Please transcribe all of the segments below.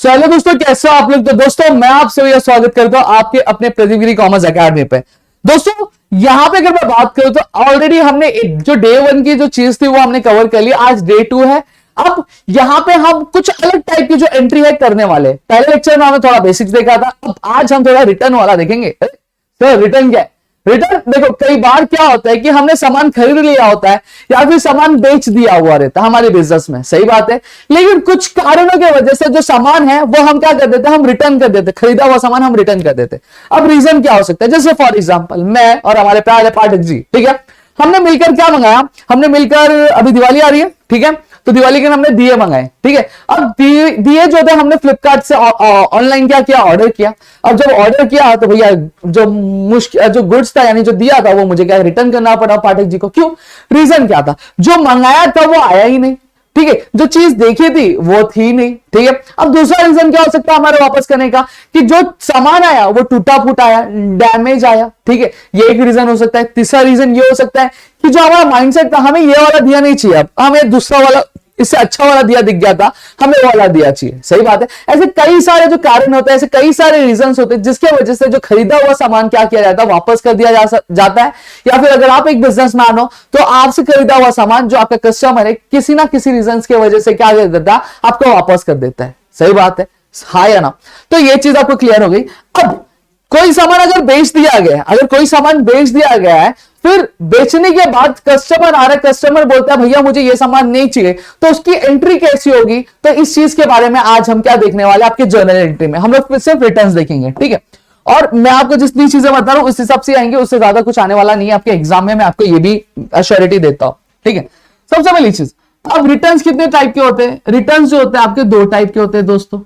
चलो दोस्तों, कैसे हो आप लोग। तो दोस्तों मैं आपसे यह स्वागत करता हूं आपके अपने प्रदीप कॉमर्स एकेडमी पे। दोस्तों यहां पे अगर मैं बात करूं तो ऑलरेडी हमने जो डे 1 की जो चीज थी वो हमने कवर कर ली। आज डे 2 है। अब यहां पे हम कुछ अलग टाइप की जो एंट्री है करने वाले। पहले लेक्चर में हमने थोड़ा बेसिक्स देखा था, अब आज हम थोड़ा रिटर्न वाला देखेंगे। सर रिटर्न क्या है? रिटर्न देखो, कई बार क्या होता है कि हमने सामान खरीद लिया होता है या फिर सामान बेच दिया हुआ रहता है हमारे बिजनेस में, सही बात है। लेकिन कुछ कारणों की वजह से जो सामान है वो हम क्या कर देते हैं, हम रिटर्न कर देते, खरीदा हुआ सामान हम रिटर्न कर देते। अब रीजन क्या हो सकता है? जैसे फॉर एग्जांपल मैं और हमारे प्यारे पाठक जी, ठीक है, हमने मिलकर क्या मंगाया, हमने मिलकर, अभी दिवाली आ रही है, ठीक है, तो दिवाली के हमने दिए मंगाए, ठीक है। अब दिए जो थे हमने फ्लिपकार्ट से ऑनलाइन क्या किया, ऑर्डर किया। अब जब ऑर्डर किया तो भैया जो गुड्स था यानी जो दिया था वो मुझे क्या रिटर्न करना पड़ा पाठक जी को। क्यों? रीजन क्या था? जो मंगाया था वो आया ही नहीं, ठीक है, जो चीज देखी थी वो थी नहीं, ठीक है। अब दूसरा रीजन क्या हो सकता है हमारे वापस करने का, कि जो सामान आया वो टूटा फूटा आया, डैमेज आया, ठीक है, ये एक रीजन हो सकता है। तीसरा रीजन ये हो सकता है कि जो हमारा माइंडसेट था, हमें ये वाला दिया नहीं चाहिए, अब हमें दूसरा वाला, इससे अच्छा वाला दिया दिख गया था, हमें वाला दिया चाहिए, सही बात है। ऐसे कई सारे जो कारण होते हैं, ऐसे कई सारे रीजंस होते हैं जिसके वजह से जो खरीदा हुआ सामान क्या किया जाता है, वापस कर दिया जाता है। या फिर अगर आप एक बिजनेसमैन हो तो आपसे खरीदा हुआ सामान जो आपका कस्टमर है किसी ना किसी रीजन की वजह से क्या कर देता है, आपको वापस कर देता है, सही बात है, हाँ या ना। तो ये चीज आपको क्लियर हो गई। अब कोई सामान अगर बेच दिया गया, अगर कोई सामान बेच दिया गया है, फिर बेचने के बाद कस्टमर आ रहा है, कस्टमर बोलता है भैया मुझे ये सामान नहीं चाहिए, तो उसकी एंट्री कैसी होगी? तो इस चीज के बारे में आज हम क्या देखने वाले हैं, आपके जर्नल एंट्री में हम लोग सिर्फ रिटर्न्स देखेंगे, ठीक है। और मैं आपको जितनी चीजें बता रहा हूं उस हिसाब से आएंगे, उससे ज्यादा कुछ आने वाला नहीं है आपके एग्जाम में, मैं आपको ये भी अश्योरिटी देता हूं, ठीक है। सबसे पहली चीज, अब रिटर्न्स कितने टाइप के होते हैं? रिटर्न्स जो होते हैं आपके दो टाइप के होते हैं दोस्तों,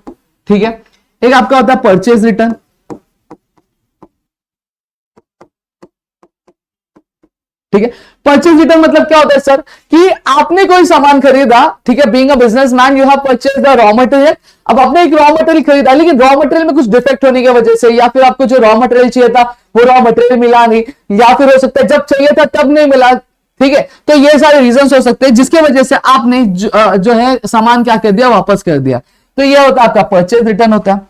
ठीक है। एक आपका होता है परचेज रिटर्न, ठीक है। परचेज रिटर्न मतलब क्या होता है सर, कि आपने कोई सामान खरीदा, ठीक है, being a businessman you have purchased the raw material. अब आपने एक रॉ मटेरियल खरीदा, लेकिन रॉ मटेरियल में कुछ डिफेक्ट होने की वजह से, या फिर आपको जो रॉ मटेरियल चाहिए था वो रॉ मटेरियल मिला नहीं, या फिर हो सकता है जब चाहिए था तब नहीं मिला, ठीक है। तो ये सारे रीजन हो सकते हैं जिसके वजह से आपने जो है सामान क्या कर दिया, वापस कर दिया। तो ये होता है आपका परचेज रिटर्न होता है।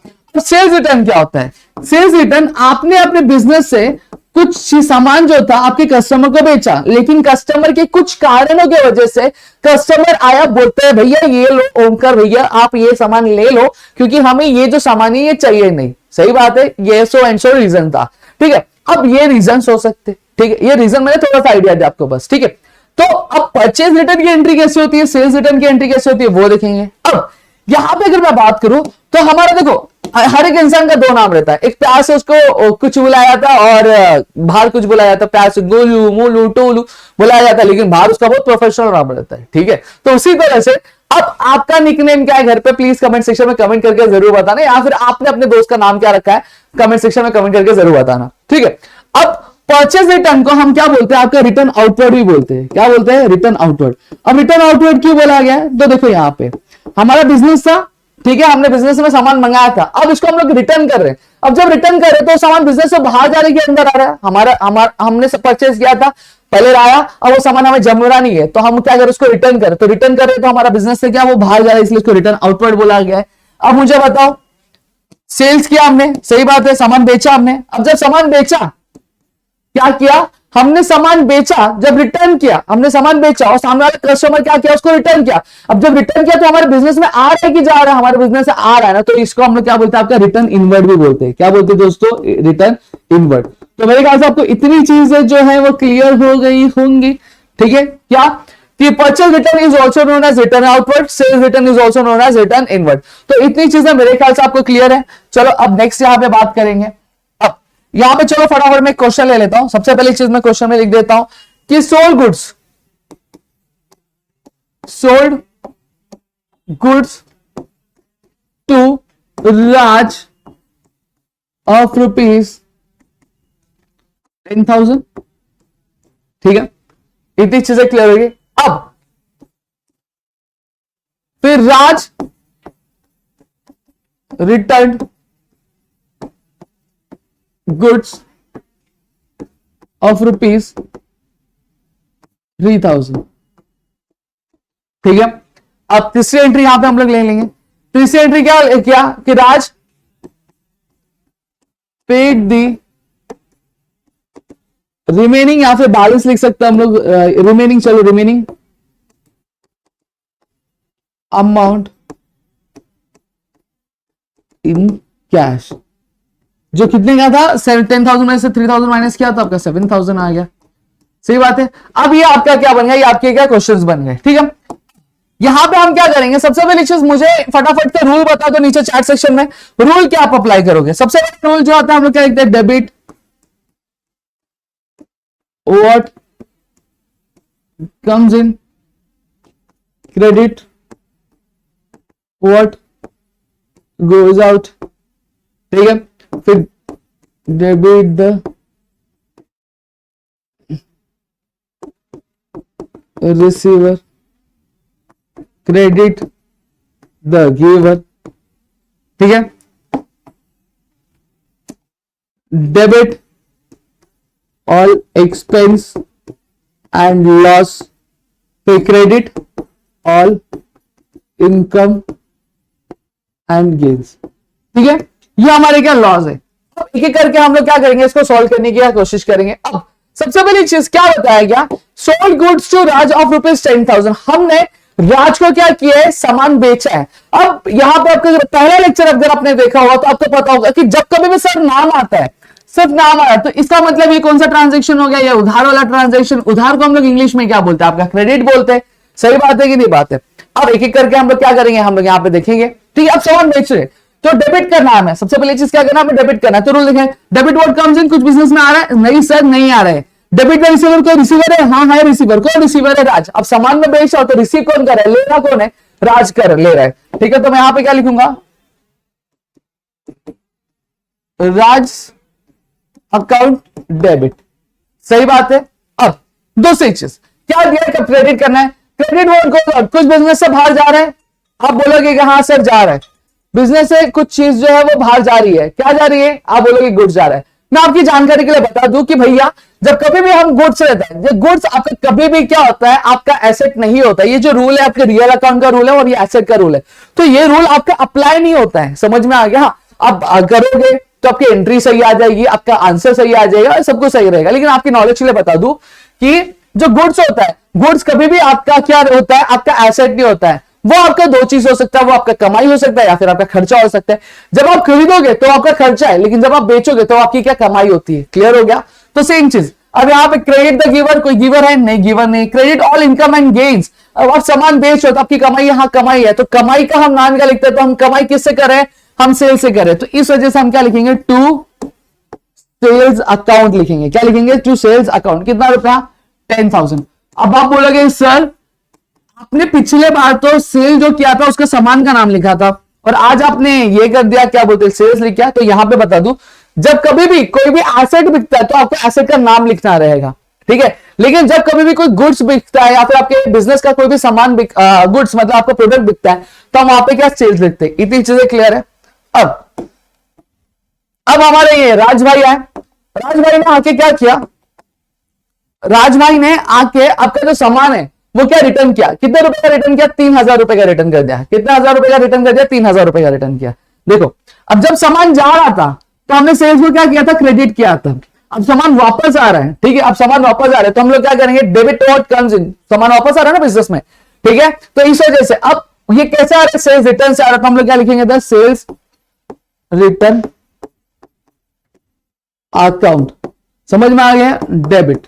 सेल्स रिटर्न क्या होता है? सेल्स रिटर्न, आपने अपने बिजनेस से कुछ सामान जो था आपके कस्टमर को बेचा, लेकिन कस्टमर के कुछ कारणों की वजह से कस्टमर आया, बोलते हैं भैया ये लो ओमकार भैया आप ये सामान ले लो, क्योंकि हमें ये जो सामान है ये चाहिए नहीं, सही बात है, ये सो एंड सो रीजन था, ठीक है। अब ये रीजन हो सकते, ठीक है, ये रीजन मैंने थोड़ा सा आइडिया दिया आपको बस, ठीक है। तो अब परचेज रिटर्न की एंट्री कैसे होती है, सेल्स रिटर्न की एंट्री कैसे होती है वो देखेंगे। अब यहां पे अगर मैं बात करूं तो हमारा देखो, हर एक इंसान का दो नाम रहता है, एक प्यार से उसको कुछ बुलाया जाता और बाहर कुछ बुलाया जाता, प्यार से गोलू मोलू टोलू बुलाया जाता है, लेकिन बाहर उसका बहुत प्रोफेशनल नाम रहता है, ठीक है। तो उसी तरह से अब आपका निकनेम क्या है घर पे, प्लीज कमेंट सेक्शन में कमेंट करके जरूर बताना, या फिर आपने अपने दोस्त का नाम क्या रखा है कमेंट सेक्शन में कमेंट करके जरूर बताना, ठीक है। अब परचेज रिटर्न को हम क्या बोलते हैं, आपका रिटर्न आउटवर्ड भी बोलते हैं। क्या बोलते हैं? Return outward. अब रिटर्न आउटवर्ड क्यों बोला गया है? तो देखो यहां पे हमारा बिजनेस था, ठीक है, हमने बिजनेस में सामान मंगाया था, अब इसको हम लोग रिटर्न कर रहे हैं। अब जब रिटर्न कर रहे हैं तो सामान बिजनेस से बाहर जाने के अंदर आ रहा है, हमारा हमने परचेज किया था पहले आया, अब वो सामान हमें जम रहा नहीं है, तो हम क्या करें, उसको रिटर्न करें। तो रिटर्न कर रहे तो हमारा बिजनेस से क्या वो बाहर जा रहा है, इसलिए इसको रिटर्न आउटवर्ड बोला गया है। अब मुझे बताओ, सेल्स किया हमने, सही बात है, सामान बेचा हमने। अब जब सामान बेचा, क्या किया हमने, सामान बेचा, जब रिटर्न किया हमने सामान बेचा और सामने वाले कस्टमर क्या किया, उसको रिटर्न किया। अब जब रिटर्न किया तो हमारे बिजनेस में आ रहा है कि जा रहा है, हमारे बिजनेस से आ रहा है ना, तो इसको हम लोग क्या बोलते हैं, आपका रिटर्न इनवर्ड भी बोलते हैं। क्या बोलते हैं दोस्तों? Return inward. तो मेरे ख्याल से आपको इतनी चीजें जो है वो क्लियर हो गई होंगी, ठीक है। क्या कि purchase return is also known as return outward, sales return is also known as return inward. तो इतनी चीजें मेरे ख्याल से आपको क्लियर है। चलो अब नेक्स्ट यहां पे बात करेंगे। यहां पे चलो फटाफट मैं क्वेश्चन ले लेता हूं। सबसे पहली चीज मैं क्वेश्चन में लिख देता हूं कि sold goods to Raj of ₹10,000, ठीक है, इतनी चीजें क्लियर होगी। अब फिर राज रिटर्न गुड्स ऑफ ₹3,000, ठीक है। अब तीसरी एंट्री यहां पे हम लोग ले लेंगे तीसरी एंट्री क्या क्या कि राज पेड दी रिमेनिंग, या फिर बैलेंस लिख सकते हैं हम लोग, रिमेनिंग, चलो रिमेनिंग अमाउंट इन कैश, जो कितने का था 10,000 में से 3,000 माइनस किया तो आपका 7,000 आ गया। सही बात है। अब ये आपका क्या बन गया, ये आपके क्या क्वेश्चंस बन गए। ठीक है, यहां पे हम क्या करेंगे, सबसे पहले चीज मुझे फटाफट का रूल बता दो नीचे चैट सेक्शन में, रूल क्या आप अप्लाई करोगे। सबसे पहले रूल जो आता है हम लोग क्या लिखते हैं, debit what comes in, credit what goes out. ठीक है, फिर debit the receiver, credit the giver. ठीक है, debit all expense and loss, फिर credit all income and gains. ठीक है, ये हमारे क्या लॉज है। अब एक एक करके हम लोग क्या करेंगे, इसको सॉल्व करने की कोशिश करेंगे। अब सबसे पहली चीज क्या बताया गया, sold goods to Raj of ₹10,000। हमने राज को क्या किया है, सामान बेचा है। अब यहां पे आपका पहला लेक्चर अगर आपने देखा होगा तो आपको पता होगा कि जब कभी भी सर नाम आता है, सिर्फ नाम आया तो इसका मतलब ये कौन सा ट्रांजेक्शन हो गया, ये उधार वाला ट्रांजेक्शन। उधार को हम लोग इंग्लिश में क्या बोलते हैं, आपका क्रेडिट बोलते हैं। सही बात है कि नहीं बात है। अब एक एक करके हम लोग क्या करेंगे, हम लोग यहाँ पे देखेंगे। ठीक है, अब सामान बेच रहे तो डेबिट का नाम है, सबसे पहले चीज क्या करना है, डेबिट करना है। तो रूल देखें, डेबिट व्हाट कम्स इन, कुछ बिजनेस में आ रहा है, नहीं सर नहीं आ रहा है। डेबिट में रिसीवर, कोई रिसीवर है, हाँ है रिसीवर, कौन रिसीवर है, राज। अब सामान में बेच रहा तो रिसीव कौन कर रहा है, लेना कौन है, राज कर ले रहा है। ठीक है, तो मैं यहां पे क्या लिखूंगा, राज अकाउंट डेबिट। सही बात है। अब दूसरी चीज क्या दिया, कब क्रेडिट करना है, क्रेडिट व्हाट, कुछ बिजनेस से बाहर जा रहा है, आप बोलोगे कि हाँ सर जा रहा है, बिजनेस से कुछ चीज जो है वो बाहर जा रही है, क्या जा रही है, आप बोलोगे गुड्स जा रहा है। मैं आपकी जानकारी के लिए बता दूं कि भैया जब कभी भी हम गुड्स रहता है, ये गुड्स आपका कभी भी क्या होता है, आपका एसेट नहीं होता। ये जो रूल है आपके रियल अकाउंट का रूल है और ये एसेट का रूल है, तो ये रूल आपका अप्लाई नहीं होता है। समझ में आ गया। हाँ, आप करोगे तो आपकी एंट्री सही आ जाएगी, आपका आंसर सही आ जाएगा, सब कुछ सही रहेगा। लेकिन आपकी नॉलेज के लिए बता दूं कि जो गुड्स होता है, गुड्स कभी भी आपका क्या होता है, आपका एसेट नहीं होता है। वो आपका दो चीज हो सकता है, वो आपका कमाई हो सकता है या फिर आपका खर्चा हो सकता है। जब आप खरीदोगे तो आपका खर्चा है, लेकिन जब आप बेचोगे तो आपकी क्या कमाई होती है। क्लियर हो गया। तो सेम चीज अब यहाँ पे क्रेडिट द गिवर, कोई गिवर है नहीं, गिवर नहीं। Credit all income and gains, अब आप सामान बेच रहे हो तो आपकी कमाई, यहाँ कमाई है तो कमाई का हम नाम क्या लिखते हैं, तो हम कमाई किससे कर रहे हैं, हम सेल से कर रहे हैं। तो इस वजह से हम क्या लिखेंगे, टू सेल्स अकाउंट लिखेंगे। क्या लिखेंगे, टू सेल्स अकाउंट। कितना रुपया, 10,000। अब आप बोलोगे सर आपने पिछले बार तो सेल जो किया था उसका सामान का नाम लिखा था और आज आपने ये कर दिया, क्या बोलते हैं, सेल्स लिखा। तो यहां पे बता दूं, जब कभी भी कोई भी एसेट बिकता है तो आपको एसेट का नाम लिखना रहेगा। ठीक है, लेकिन जब कभी भी कोई गुड्स बिकता है या फिर आपके बिजनेस का कोई भी सामान गुड्स मतलब आपका प्रोडक्ट बिकता है तो हम वहां पे क्या सेल्स लिखते हैं। इतनी चीजें क्लियर है। अब हमारे ये राज भाई आए, राज भाई ने आके क्या किया, राज भाई ने आके आपका जो सामान है वो क्या रिटर्न किया, कितने रुपए का रिटर्न किया, 3,000 रुपए का रिटर्न कर दिया। कितना हजार रुपए का रिटर्न कर दिया, 3,000 रुपए का रिटर्न किया। देखो अब जब सामान जा रहा था तो हमने सेल्स को क्या किया था, क्रेडिट किया था। अब सामान वापस आ रहा है, ठीक है, अब सामान वापस आ रहा है तो हम लोग क्या करेंगे, डेबिट व्हाट कम्स इन, सामान वापस आ रहा है ना बिजनेस में। ठीक है, तो इस वजह से अब ये कैसे आ रहा है, सेल्स रिटर्न से आ रहा है तो हम लोग क्या लिखेंगे, द सेल्स रिटर्न अकाउंट। समझ में आ गया, डेबिट।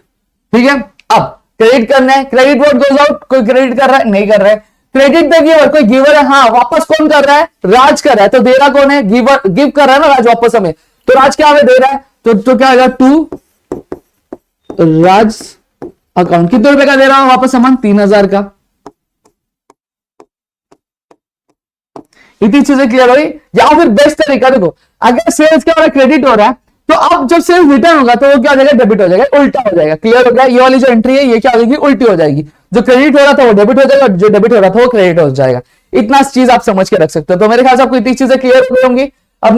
ठीक है, अब क्रेडिट करना है, क्रेडिट व्हाट गोज आउट, कोई क्रेडिट कर रहा है, नहीं कर रहा है। क्रेडिट द गिवर, कोई गिवर है, हाँ वापस कौन कर रहा है, राज कर रहा है। तो दे रहा कौन है, गिवर, गिव कर रहा है ना राज वापस हमें, तो राज क्या हमें दे रहा है, तो क्या आएगा, टू राज अकाउंट। कितने रुपए का दे रहा हूं वापस सामान, 3,000 का। इतनी चीजें क्लियर हुई। या फिर बेस्ट तरीका देखो, अगर सेल्स क्या हो रहा है, क्रेडिट हो रहा है, तो अब जब सेल्स रिटर्न होगा तो वो क्या हो जाएगा, डेबिट हो जाएगा, उल्टा हो जाएगा। क्लियर हो गया, ये वाली जो एंट्री है ये क्या हो जाएगी, उल्टी हो जाएगी। जो क्रेडिट हो रहा था वो डेबिट हो जाएगा, जो डेबिट हो रहा था वो क्रेडिट हो जाएगा। इतना चीज आप समझ के रख सकते हो। तो मेरे ख्याल से आपको इतनी चीजें क्लियर हो गई होंगी। अब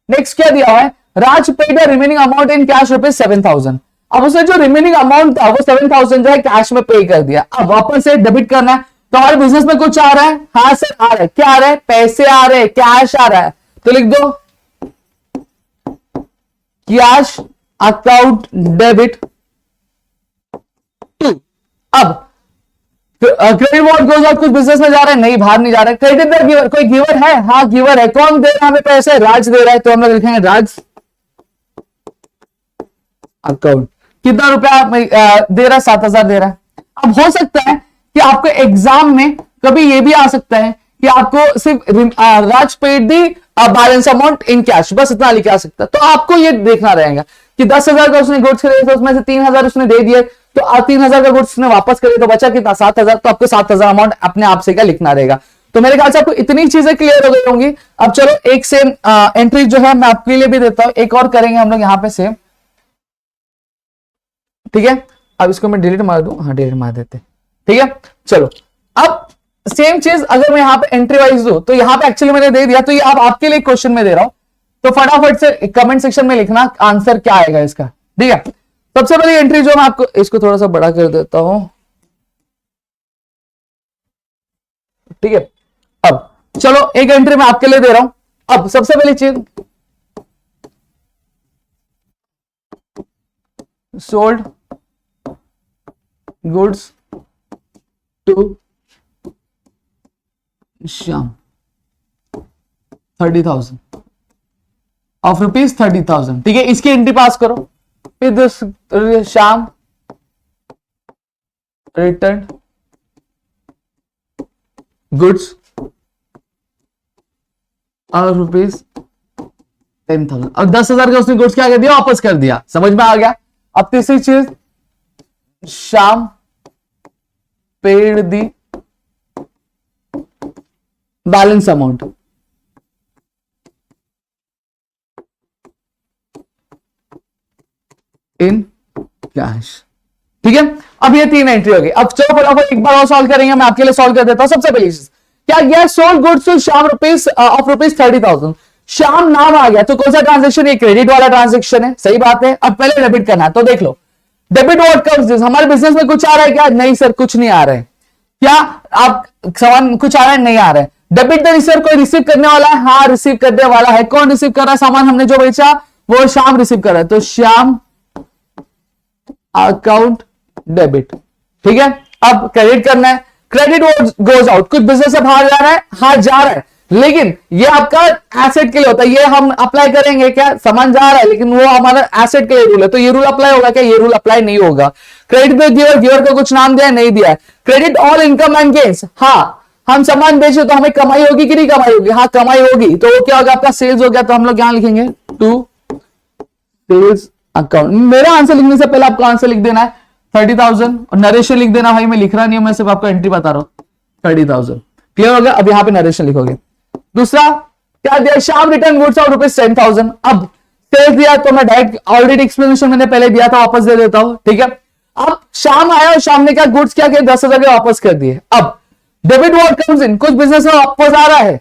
नेक्स्ट क्या दिया हुआ है, Raj paid the remaining amount in cash ₹7,000। अब उसने जो रिमेनिंग अमाउंट था वो 7,000 जो है कैश में पे कर दिया। अब वापस से डेबिट करना है, तो हमारे बिजनेस में कुछ आ रहा है, हाँ सर आ रहा है, क्या आ रहा है, पैसे आ रहे हैं, कैश आ रहा है, तो लिख दो कैश अकाउंट डेबिट टू। अब क्रेडिट व्हाट गोज आउट, कुछ बिजनेस में जा रहा है, नहीं बाहर नहीं जा रहा है। क्रेडिट द गिवर, कोई गिवर है, हाँ गिवर है, कौन दे रहा है हमें पैसे, राज दे रहा है, तो हम लोग लिखेंगे राज अकाउंट। कितना रुपया दे रहा है, 7,000 दे रहा है। अब हो सकता है कि आपको एग्जाम में कभी ये भी आ सकता है कि आपको सिर्फ Raj paid the balance amount in cash, बस इतना लिखा आ सकता है। तो आपको ये देखना रहेगा कि 10,000 का उसने गुड्स खरीदे, तो उसमें से 3,000 उसने दे दिए, तो 3,000 का गुड्स उसने वापस करे, तो बचा कितना, 7,000। तो आपको 7,000 अमाउंट अपने आप से क्या लिखना रहेगा। तो मेरे ख्याल से आपको इतनी चीजें क्लियर हो गई होंगी। अब चलो एक सेम एंट्री जो है मैं आपके लिए भी देता हूं, एक और करेंगे हम लोग यहां पे सेम, ठीक है। अब इसको मैं डिलीट मार दूं, हाँ डिलीट मार देते, ठीक है। चलो अब सेम चीज अगर मैं यहां पे एंट्री वाइज दूं, तो यहां पे एक्चुअली मैंने दे दिया, तो ये अब आपके लिए क्वेश्चन में दे रहा हूं, तो फटाफट से कमेंट सेक्शन में लिखना आंसर क्या आएगा इसका, ठीक है। सबसे पहली एंट्री जो मैं आपको, इसको थोड़ा सा बड़ा कर देता हूं, ठीक है। अब चलो एक एंट्री मैं आपके लिए दे रहा हूं। अब सबसे पहली चीज, sold goods to Shyam 30,000 of rupees 30,000, ठीक है। इसकी एंट्री पास करो। फिर दिस श्याम रिटर्न गुड्स और रुपीज 10,000, और 10,000 का उसने गुड्स क्या कर दिया, वापस कर दिया, समझ में आ गया। अब तीसरी चीज, Shyam paid the balance amount in cash, ठीक है। अब ये 3 एंट्री हो गई। अब चलो फटाफट एक बार और सॉल्व करेंगे, मैं आपके लिए सॉल्व कर देता हूं। सबसे पहली चीज क्या गया, sold goods to Shyam rupees of rupees 30,000, Shyam नाम आ गया, तो कौन सा ट्रांजेक्शन, ये क्रेडिट वाला ट्रांजेक्शन है, सही बात है। अब पहले डेबिट करना है, तो देख लो डेबिट व्हाट कम्स दिस, हमारे बिजनेस में कुछ आ रहा है क्या, नहीं सर कुछ नहीं आ रहा है। क्या आप सामान कुछ आ रहा है, नहीं आ रहा है। डेबिट द रिसीवर, कोई रिसीव करने वाला है, हाँ रिसीव करने वाला है। कौन रिसीव कर रहा है, सामान हमने जो बेचा वो श्याम रिसीव कर रहा है, तो श्याम अकाउंट डेबिट, ठीक है। अब क्रेडिट करना है, क्रेडिट गोज आउट, कुछ बिजनेस से बाहर जा रहा है, हाँ जा रहा है, लेकिन ये आपका एसेट के लिए होता है, ये हम अप्लाई करेंगे क्या, सामान जा रहा है लेकिन वो हमारा एसेट के लिए रूल है, तो ये रूल अप्लाई होगा क्या, ये रूल अप्लाई नहीं होगा। क्रेडिट पे गिवर, गिवर को कुछ नाम दिया नहीं दिया है। Credit all income and gains, हाँ हम सामान बेचे तो हमें कमाई होगी कि नहीं कमाई होगी, हाँ कमाई होगी, तो वो क्या होगा, आपका सेल्स हो गया, तो हम लोग यहां लिखेंगे टू सेल्स अकाउंट। मेरा आंसर लिखने से पहले आपको आंसर लिख देना है 30,000, और नरेशन लिख देना, भाई मैं लिख रहा नहीं हूं, मैं सिर्फ आपको एंट्री बता रहा हूं 30,000, क्लियर हो गया। अब यहां पे नरेशन लिखोगे। दूसरा क्या दिया, Shyam return goods of rupees 10,000, अब सेल्स दिया तो मैं डायरेक्ट ऑलरेडी एक्सप्लेनेशन मैंने पहले दिया था, वापस दे देता हूं, ठीक है। अब शाम आया और शाम ने क्या गुड्स क्या किया, 10,000 के वापस कर दिए। अब डेबिट व्हाट कम्स इन, कुछ बिजनेस में वापस आ रहा है,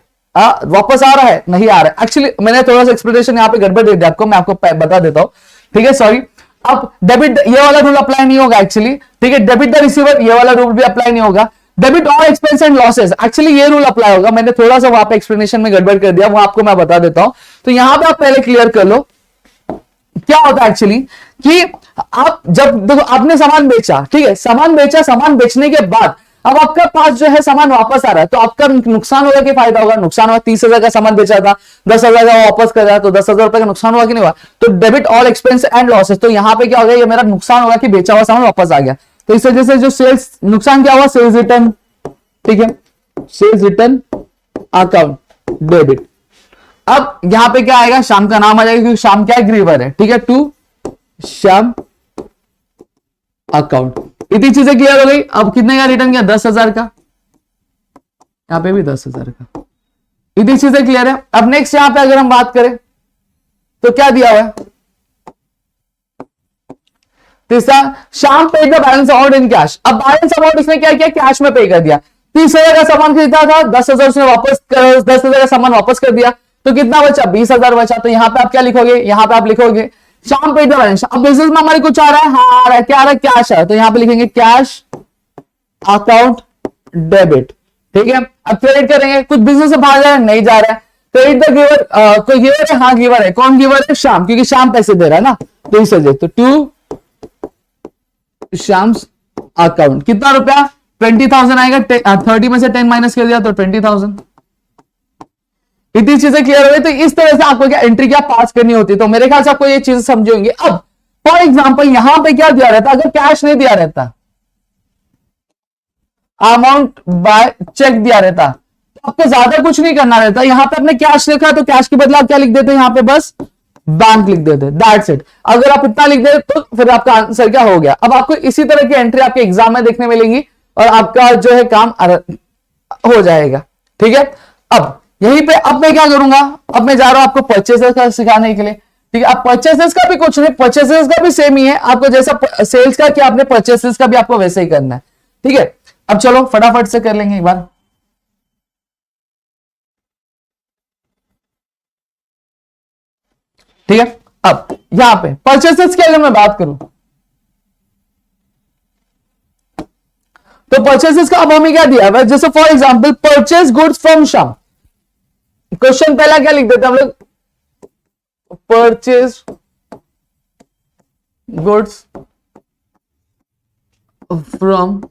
वापस आ रहा है, नहीं आ रहा है। एक्चुअली मैंने थोड़ा सा एक्सप्लेनेशन यहाँ पे गड़बड़ दे दिया आपको, मैं आपको बता देता हूं, ठीक है, सॉरी। अब डेबिट ये वाला रूल अप्लाई नहीं होगा एक्चुअली, ठीक है। डेबिट द रिसीवर ये वाला रूल भी अप्लाई नहीं होगा। Debit all expense and losses, actually ये रूल अप्लाई होगा, मैंने थोड़ा सा वहां पे एक्सप्लेनेशन में गड़बड़ कर दिया, वो आपको मैं बता देता हूं। तो यहां पे आप पहले क्लियर कर लो क्या होता है एक्चुअली, कि आप जब देखो आपने सामान बेचा, ठीक है, सामान बेचा, सामान बेचने के बाद अब आपका पास जो है सामान वापस आ रहा है, तो आपका नुकसान होगा कि फायदा होगा, नुकसान हुआ। 30,000 का सामान बेचा था, 10,000 का वापस कर रहा, तो 10,000 रुपए का नुकसान हुआ कि नहीं हुआ, तो debit all expense and losses, तो यहां पे क्या हो गया, ये मेरा नुकसान होगा कि बेचा हुआ सामान वापस आ गया, तो इस वजह से जो सेल्स नुकसान क्या हुआ, सेल्स रिटर्न, ठीक है, सेल्स रिटर्न अकाउंट डेबिट। अब यहां पे क्या आएगा, शाम का नाम आ जाएगा क्योंकि शाम क्या ग्रीवर है, ठीक है, टू श्याम अकाउंट। इतनी चीजें क्लियर हो गई। अब कितने का रिटर्न किया, 10,000 का, यहां पे भी 10,000 का, इतनी चीजें क्लियर है। अब नेक्स्ट यहां पे अगर हम बात करें तो क्या दिया हुआ है, तीसरा Shyam paid the balance amount in cash. अब बैलेंस अमाउंट उसने क्या किया, कैश में पे कर दिया। 30,000 का सामान खरीदा था, 10,000 उसने वापस 10,000 का सामान वापस कर दिया, तो कितना बचा, 20,000 बचा। तो यहां पे आप क्या लिखोगे, यहां पे आप लिखोगे श्याम पेड द बैलेंस। अब बिजनेस में हमारे कुछ आ रहा है, हाँ आ रहा है, क्या आ रहा है, कैश है, तो यहां पे लिखेंगे कैश अकाउंट डेबिट। ठीक है, अब क्रेडिट करेंगे, कुछ बिजनेस से बाहर जा रहा है, नहीं जा रहा है, क्रेडिट द गिवर। कोई गिवर है, हाँ गिवर है, कौन गिवर है? श्याम, क्योंकि श्याम पैसे दे रहा है ना, तो इस वजह। तो टू श्याम्स अकाउंट, कितना रुपया? 20,000 आएगा, 30 में से 10 माइनस कर दिया तो 20,000। इतनी चीजें क्लियर हो गई। तो इस तरह से आपको क्या एंट्री क्या पास करनी होती है, तो मेरे ख्याल से आपको ये चीजें समझ होंगी। अब फॉर एग्जांपल यहां पे क्या दिया रहता, अगर कैश नहीं दिया रहता, अमाउंट बाय चेक दिया रहता, तो आपको ज्यादा कुछ नहीं करना रहता। यहां पे आपने कैश लिखा तो कैश के बदला क्या लिख देते, यहां पे बस बैंक लिख देते, दैट्स इट। अगर आप इतना लिख देते तो फिर आपका आंसर क्या हो गया। अब आपको इसी तरह की एंट्री आपके एग्जाम में देखने मिलेंगी और आपका जो है काम हो जाएगा। ठीक है, अब यहीं पे अब मैं क्या करूंगा, अब मैं जा रहा हूं आपको परचेसेस का सिखाने के लिए। ठीक है, अब परचेसेस का भी कुछ नहीं, परचेसेस का भी सेम ही है, आपको जैसा सेल्स का किया आपने, परचेसेस का भी आपको वैसे ही करना है। ठीक है, अब चलो फटाफट से कर लेंगे एक बार। ठीक है, अब यहां पे परचेसेस के अगर मैं बात करूं तो परचेसेस का अब हमें क्या दिया है, जैसे for example purchase goods from Shyam. Question पहला क्या लिख देते हैं हम लोग, परचेस गुड्स फ्रॉम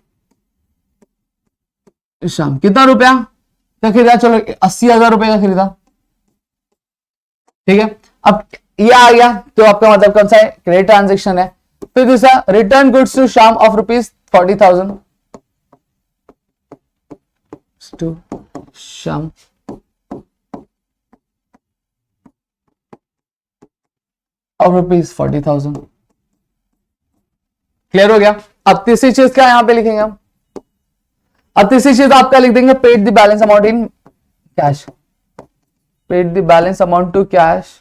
श्याम। कितना रुपया क्या खरीदा, चलो 80,000 रुपए का खरीदा। ठीक है, अब ये आ गया तो आपका मतलब कौन सा है, क्रेडिट ट्रांजेक्शन है। फिर दूसरा return goods to Shyam of ₹40,000 to Shyam of ₹40,000। Clear हो गया। अब तीसरी चीज क्या यहां पे लिखेंगे हम, अब तीसरी चीज आपका लिख देंगे paid the balance amount in cash, paid the balance amount to cash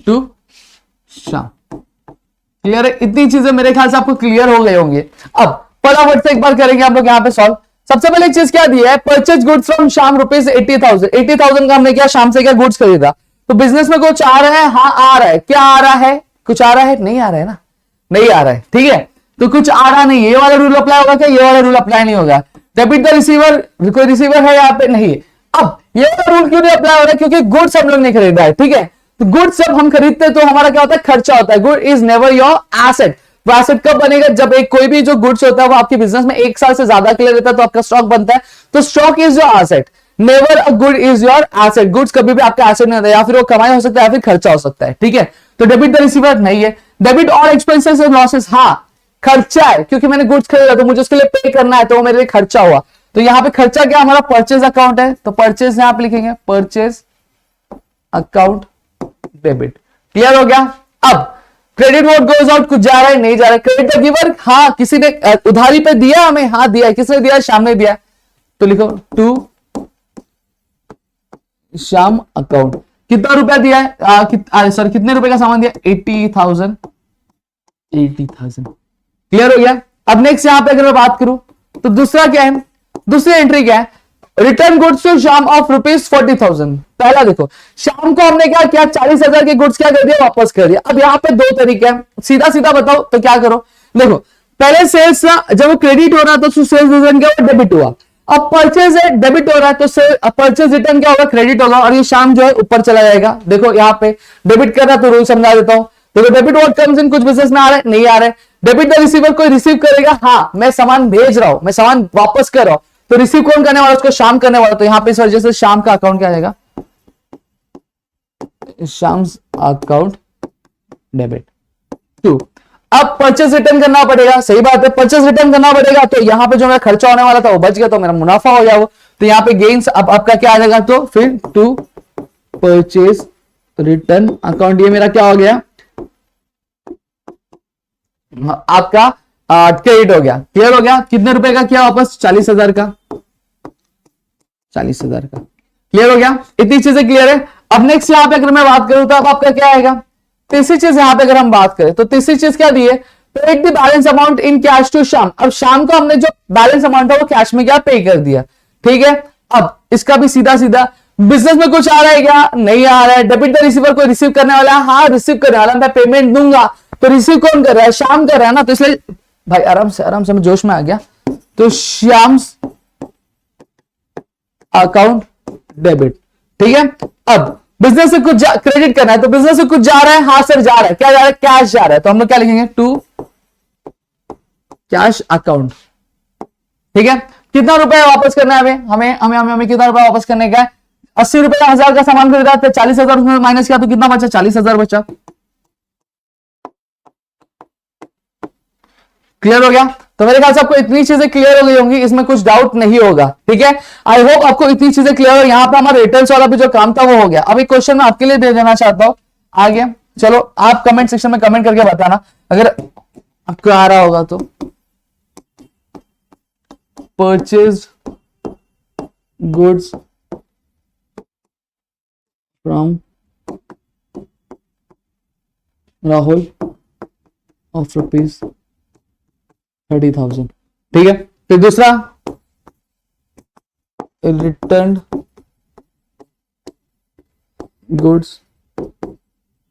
to Shyam. Clear है, इतनी चीजें मेरे ख्याल से आपको क्लियर हो गए होंगे। अब फटाफट से एक बार करेंगे हम लोग यहाँ पे सॉल्व। सबसे पहले चीज क्या दी है, परचेज गुड्स फ्रॉम श्याम ₹80,000। 80,000 का हमने क्या श्याम से क्या गुड्स खरीदा, तो बिजनेस में कुछ आ रहा है, हाँ आ रहा है, क्या आ रहा है, कुछ आ रहा है, नहीं आ रहा है ना, नहीं आ रहा है। ठीक है, तो कुछ आ रहा नहीं, ये वाला रूल अप्लाई होगा क्या, ये वाला रूल अप्लाई नहीं होगा। डेबिट द रिसीवर, कोई रिसीवर है यहाँ पे, नहीं। अब ये वाला रूल क्यों नहीं अप्लाई हो रहा है, क्योंकि गुड्स हम लोग नहीं खरीदा है। ठीक है, तो गुड्स जब हम खरीदते हैं तो हमारा क्या होता है, खर्चा होता है। Good is never your asset. वो एसेट कब बनेगा, जब एक कोई भी जो गुड्स होता है वो आपके बिजनेस में 1 साल से ज्यादा के लिए रहता है तो आपका स्टॉक बनता है, तो stock is your asset, never a good is your asset. Goods कभी भी आपका एसेट नहीं होता, या फिर वो कमाई हो सकता है या फिर खर्चा हो सकता है। ठीक है, तो डेबिट द रिसीवर नहीं है। Debit all expenses and losses, हाँ खर्चा है, क्योंकि मैंने गुड्स खरीदा तो मुझे उसके लिए पे करना है, तो वो मेरे लिए खर्चा हुआ। तो यहाँ पे खर्चा क्या, हमारा परचेज अकाउंट है, तो परचेज यहां पे लिखेंगे परचेज अकाउंट डेबिट। क्लियर हो गया। अब क्रेडिट व्हाट गोज आउट, कुछ जा रहा है, नहीं जा रहा है। क्रेडिट गिवर, हाँ किसी ने उधारी पे दिया हमें, हाँ दिया है, किसने दिया, श्याम ने दिया, तो लिखो टू श्याम अकाउंट। कितना रुपया दिया है, सर कितने रुपए का सामान दिया, 80,000। क्लियर हो गया। अब नेक्स्ट यहां पे अगर मैं बात करूं तो दूसरा क्या है, दूसरी एंट्री क्या है, return goods to Shyam of ₹40,000। पहला देखो, श्याम को हमने क्या किया, 40,000 के गुड्स क्या कर दिया, वापस कर दिया। अब यहाँ पे दो तरीके हैं, सीधा सीधा बताओ तो क्या करो, देखो पहले सेल्स ना, जब वो क्रेडिट हो रहा था तो सेल्स रिटर्न क्या हुआ, डेबिट हुआ। अब परचेज है, डेबिट हो रहा है, तो परचेज रिटर्न क्या होगा, क्रेडिट होगा, और ये श्याम जो है ऊपर चला जाएगा। देखो यहाँ पे डेबिट कर रहा है तो रूल समझा देता हूं। देखो डेबिट व्हाट कम्स इन, कुछ बिजनेस में आ रहा है, नहीं आ रहा है। डेबिट द रिसीवर, कोई रिसीव करेगा, हाँ मैं सामान भेज रहा हूं, मैं सामान वापस कर रहा हूं, तो रिसीव कौन करने वाला, उसको श्याम करने वाला। तो यहां पे इस वजह से श्याम का अकाउंट क्या आएगा, श्याम्स अकाउंट डेबिट टू। अब परचेस रिटर्न करना पड़ेगा, सही बात है, परचेस रिटर्न करना पड़ेगा, तो यहां पे जो मेरा खर्चा होने वाला था वो बच गया, तो मेरा मुनाफा हो गया वो। तो यहां पे गेन्स, अब आपका क्या आ जाएगा, तो फिर टू परचेस रिटर्न अकाउंट, ये मेरा क्या हो गया, आपका क्रेडिट हो गया। क्लियर हो गया। कितने रुपए का किया वापस, 40,000 का, 40,000 का। क्लियर हो गया, इतनी चीजें क्लियर है। अब नेक्स्ट यहां पे अगर मैं बात करूं तो अब आपका क्या आएगा, तीसरी चीज यहां पे अगर हम बात करें तो तीसरी चीज क्या दी है, paid the balance amount in cash to Shyam. अब श्याम को हमने जो बैलेंस अमाउंट है वो कैश में क्या पे कर दिया। ठीक है, अब इसका भी सीधा सीधा बिजनेस में कुछ आ रहा है क्या? नहीं आ रहा है। डेबिट द रिसीवर, कोई रिसीव करने वाला है? हाँ रिसीव करने वाला, मैं पेमेंट दूंगा। तो रिसीव कौन कर रहा है? श्याम कर रहा है ना, तो इसलिए भाई आराम से मैं जोश में आ गया। तो श्याम अकाउंट डेबिट, ठीक है। अब बिजनेस से कुछ क्रेडिट करना है, तो बिजनेस से कुछ जा रहा है, हाँ सर जा रहा है। क्या जा रहा है? कैश जा रहा है। तो हम लोग क्या लिखेंगे? टू कैश अकाउंट, ठीक है। कितना रुपए वापस करना है हमें? हमें हमें हमें हमें कितना रुपए वापस करने का है? 80 रुपए 1000 का सामान खरीदा, तो 40,000 उसमें माइनस किया, तो कितना बचा? 40,000 बचा। क्लियर हो गया? तो मेरे ख्याल से आपको इतनी चीजें क्लियर हो गई होंगी, इसमें कुछ डाउट नहीं होगा, ठीक है। आई होप आपको इतनी चीजें क्लियर हो। यहाँ पे हमारा रिटर्न्स वाला भी जो काम था वो हो गया। अब एक क्वेश्चन मैं आपके लिए दे देना चाहता हूं आगे। चलो आप कमेंट सेक्शन में कमेंट करके बताना अगर आपको आ रहा होगा तो। Purchase goods from Rahul of rupees 30,000, ठीक है। फिर दूसरा, return goods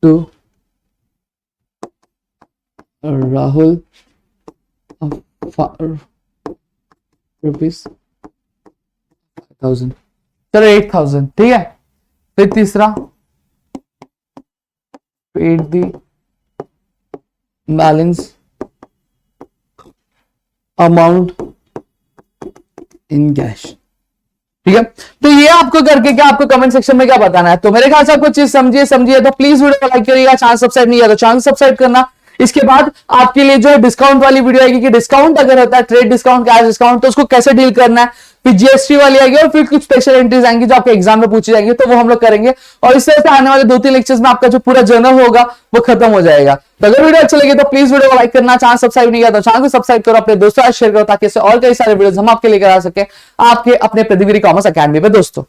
to Rahul rupees 5,000, चलो 8,000, ठीक है। फिर तीसरा, paid the balance amount in cash, ठीक है। तो ये आपको करके क्या आपको कमेंट सेक्शन में क्या बताना है? तो मेरे ख्याल से आपको चीज समझिए तो प्लीज वीडियो को लाइक करिएगा। चैनल सब्सक्राइब नहीं किया तो चैनल सब्सक्राइब करना। इसके बाद आपके लिए जो है डिस्काउंट वाली वीडियो आएगी कि डिस्काउंट अगर होता है, ट्रेड डिस्काउंट, कैश डिस्काउंट, तो उसको कैसे डील करना है। फिर जीएसटी वाली आएगी और फिर कुछ स्पेशल एंट्रीज आएंगी जो आपके एग्जाम में पूछी जाएंगी, तो वो हम लोग करेंगे। और इस तरह से आने वाले 2-3 लेक्चर्स में आपका जो पूरा जर्नल होगा वो खत्म हो जाएगा। तो अगर वीडियो अच्छी लगी तो प्लीज वीडियो को लाइक करना। चैनल सब्सक्राइब नहीं किया तो चैनल को सब्सक्राइब करो, अपने दोस्तों से शेयर करो, ताकि इससे और कई सारे वीडियोस हम आपके लेकर आ सके आपके अपने प्रतिगिरी कॉमर्स अकेडमी पे दोस्तों।